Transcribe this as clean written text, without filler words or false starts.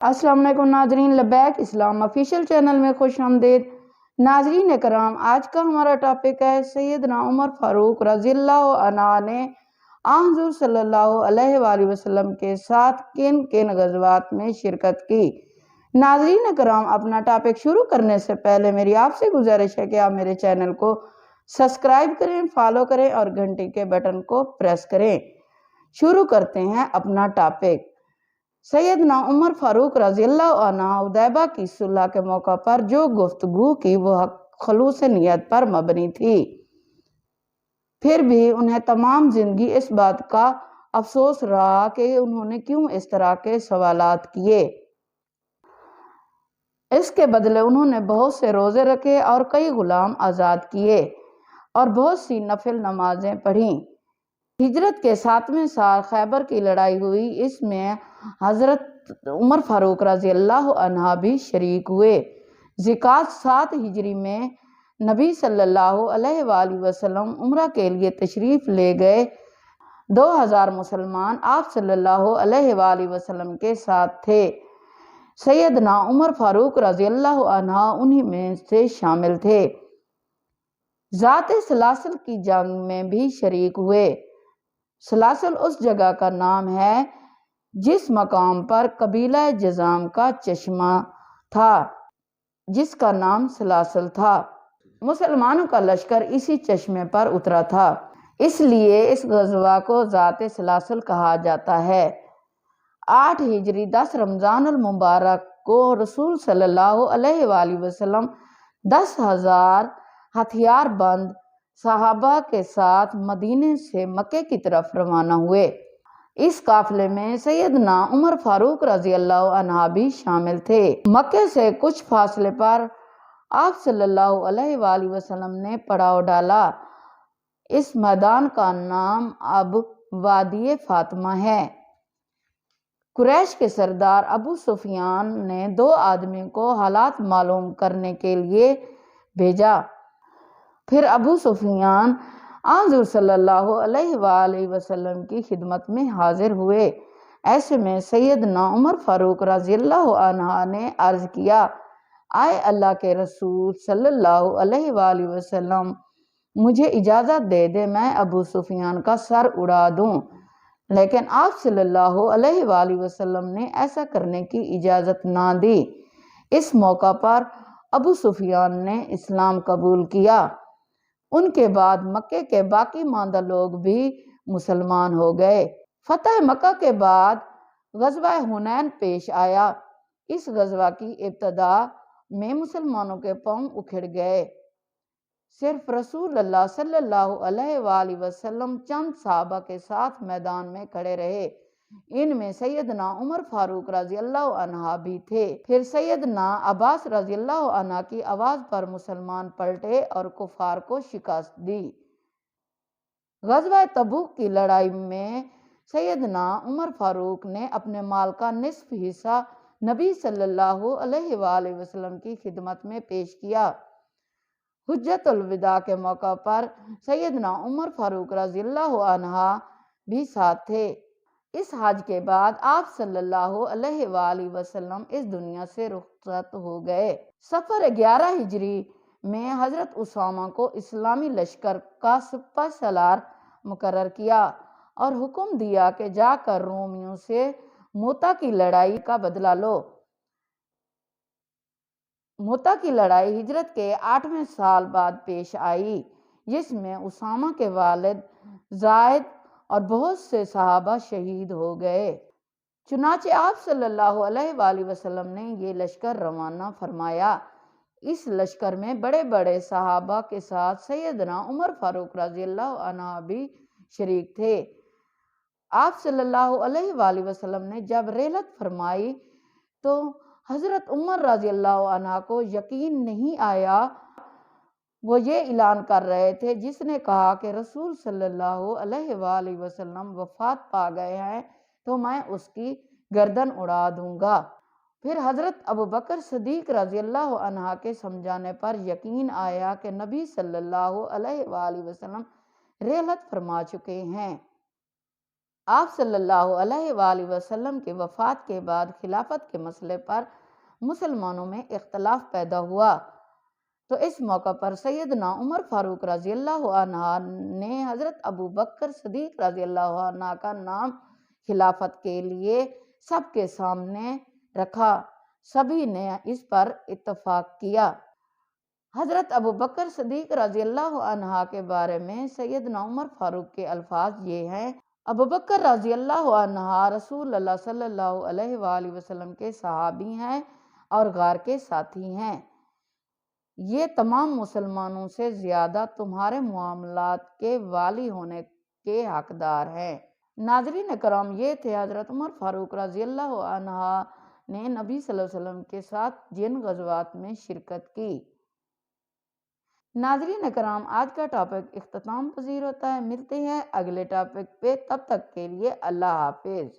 السلام علیکم ناظرین، لبیک اسلام آفیشیل چینل میں خوش آمدید۔ ناظرین کرام، آج کا ہمارا ٹاپک ہے سیدنا عمر فاروق رضی اللہ عنہ نے حضور صلی اللہ علیہ وآلہ وسلم کے ساتھ کن کن غزوات میں شرکت کی۔ ناظرین کرام، اپنا ٹاپک شروع کرنے سے پہلے میری آپ سے گزارش ہے کہ آپ میرے چینل کو سبسکرائب کریں، فالو کریں اور گھنٹی کے بٹن کو پریس کریں۔ شروع کرتے ہیں اپنا ٹاپک۔ سیدنا عمر فاروق رضی اللہ عنہ حدیبیہ کی صلح کے موقع پر جو گفتگو کی وہ خلوص نیت پر مبنی تھی، پھر بھی انہیں تمام زندگی اس بات کا افسوس رہا کہ انہوں نے کیوں اس طرح کے سوالات کیے۔ اس کے بدلے انہوں نے بہت سے روزے رکھے اور کئی غلام آزاد کیے اور بہت سی نفل نمازیں پڑھیں۔ ہجرت کے 7ویں سال خیبر کی لڑائی ہوئی، اس میں حضرت عمر فاروق رضی اللہ عنہ بھی شریک ہوئے۔ ذوالقعدہ 7 ہجری میں نبی صلی اللہ علیہ وآلہ وسلم عمرہ کے لیے تشریف لے گئے۔ 2000 مسلمان آپ صلی اللہ علیہ وآلہ وسلم کے ساتھ تھے۔ سیدنا عمر فاروق رضی اللہ عنہ انہی میں سے شامل تھے۔ ذات سلاسل کی جنگ میں بھی شریک ہوئے۔ سلاسل اس جگہ کا نام ہے جس مقام پر قبیلہ جذام کا چشمہ تھا، جس کا نام سلاسل تھا۔ مسلمانوں کا لشکر اسی چشمے پر اترا تھا، اس لیے اس غزوہ کو ذات سلاسل کہا جاتا ہے۔ 8 ہجری 10 رمضان المبارک کو رسول صلی اللہ علیہ وآلہ وسلم 10,000 ہتھیار بند صحابہ کے ساتھ مدینے سے مکے کی طرف روانہ ہوئے۔ اس قافلے میں سیدنا عمر فاروق رضی اللہ عنہ بھی شامل تھے۔ مکے سے کچھ فاصلے پر آپ صلی اللہ علیہ وآلہ وسلم نے پڑاؤ ڈالا۔ اس میدان کا نام اب وادی فاطمہ ہے۔ قریش کے سردار ابو سفیان نے 2 آدمی کو حالات معلوم کرنے کے لیے بھیجا۔ پھر ابو سفیان حضور صلی اللہ علیہ وآلہ وسلم کی خدمت میں حاضر ہوئے۔ ایسے میں سیدنا عمر فاروق رضی اللہ عنہ نے عرض کیا، اے اللہ کے رسول صلی اللہ علیہ وآلہ وسلم، مجھے اجازت دے دے میں ابو سفیان کا سر اڑا دوں۔ لیکن آپ صلی اللہ علیہ وآلہ وسلم نے ایسا کرنے کی اجازت نہ دی۔ اس موقع پر ابو سفیان نے اسلام قبول کیا۔ ان کے بعد مکے کے باقی ماندہ لوگ بھی مسلمان ہو گئے۔ فتح مکہ کے بعد غزوہ حنین پیش آیا۔ اس غزوہ کی ابتدا میں مسلمانوں کے پاؤں اکھڑ گئے۔ صرف رسول اللہ صلی اللہ علیہ وآلہ وسلم چند صحابہ کے ساتھ میدان میں کھڑے رہے۔ ان میں سیدنا عمر فاروق رضی اللہ عنہ بھی تھے۔ پھر سیدنا عباس رضی اللہ عنہ کی آواز پر مسلمان پلٹے اور کفار کو شکست دی۔ غزوہ تبوک کی لڑائی میں سیدنا عمر فاروق نے اپنے مال کا نصف حصہ نبی صلی اللہ علیہ وآلہ وسلم کی خدمت میں پیش کیا۔ حجۃ الوداع کے موقع پر سیدنا عمر فاروق رضی اللہ عنہ بھی ساتھ تھے۔ اس حج کے بعد آپ صلی اللہ علیہ وآلہ وسلم اس دنیا سے رخصت ہو گئے۔ صفر 11 ہجری میں حضرت اسامہ کو اسلامی لشکر کا سپہ سالار مقرر کیا اور حکم دیا کہ جا کر رومیوں سے موتا کی لڑائی کا بدلہ لو۔ موتا کی لڑائی ہجرت کے 8ویں سال بعد پیش آئی، جس میں اسامہ کے والد زید اور بہت سے صحابہ شہید ہو گئے۔ چنانچہ آپ صلی اللہ علیہ وآلہ وسلم نے یہ لشکر روانہ فرمایا۔ اس لشکر میں بڑے بڑے صحابہ کے ساتھ سیدنا عمر فاروق رضی اللہ عنہ بھی شریک تھے۔ آپ صلی اللہ علیہ وآلہ وسلم نے جب رحلت فرمائی تو حضرت عمر رضی اللہ عنہ کو یقین نہیں آیا۔ وہ یہ اعلان کر رہے تھے، جس نے کہا کہ رسول صلی اللہ علیہ وآلہ وسلم وفات پا گئے ہیں تو میں اس کی گردن اڑا دوں گا۔ پھر حضرت ابوبکر صدیق رضی اللہ عنہ کے سمجھانے پر یقین آیا کہ نبی صلی اللہ علیہ وآلہ وسلم رحلت فرما چکے ہیں۔ آپ صلی اللہ علیہ وآلہ وسلم کے وفات کے بعد خلافت کے مسئلے پر مسلمانوں میں اختلاف پیدا ہوا، تو اس موقع پر سیدنا عمر فاروق رضی اللہ عنہ نے حضرت ابو بکر صدیق رضی اللہ عنہ کا نام خلافت کے لیے سب کے سامنے رکھا۔ سبھی نے اس پر اتفاق کیا۔ حضرت ابو بکر صدیق رضی اللہ عنہ کے بارے میں سیدنا عمر فاروق کے الفاظ یہ ہیں: ابو بکر رضی اللہ عنہ رسول اللہ صلی اللہ علیہ وآلہ وسلم کے صحابی ہیں اور غار کے ساتھی ہیں۔ یہ تمام مسلمانوں سے زیادہ تمہارے معاملات کے والی ہونے کے حقدار ہیں۔ ناظرین کرام، یہ تھے حضرت عمر فاروق رضی اللہ عنہ نے نبی صلی اللہ علیہ وسلم کے ساتھ جن غزوات میں شرکت کی۔ ناظرین کرام، آج کا ٹاپک اختتام پذیر ہوتا ہے۔ ملتے ہیں اگلے ٹاپک پہ، تب تک کے لیے اللہ حافظ۔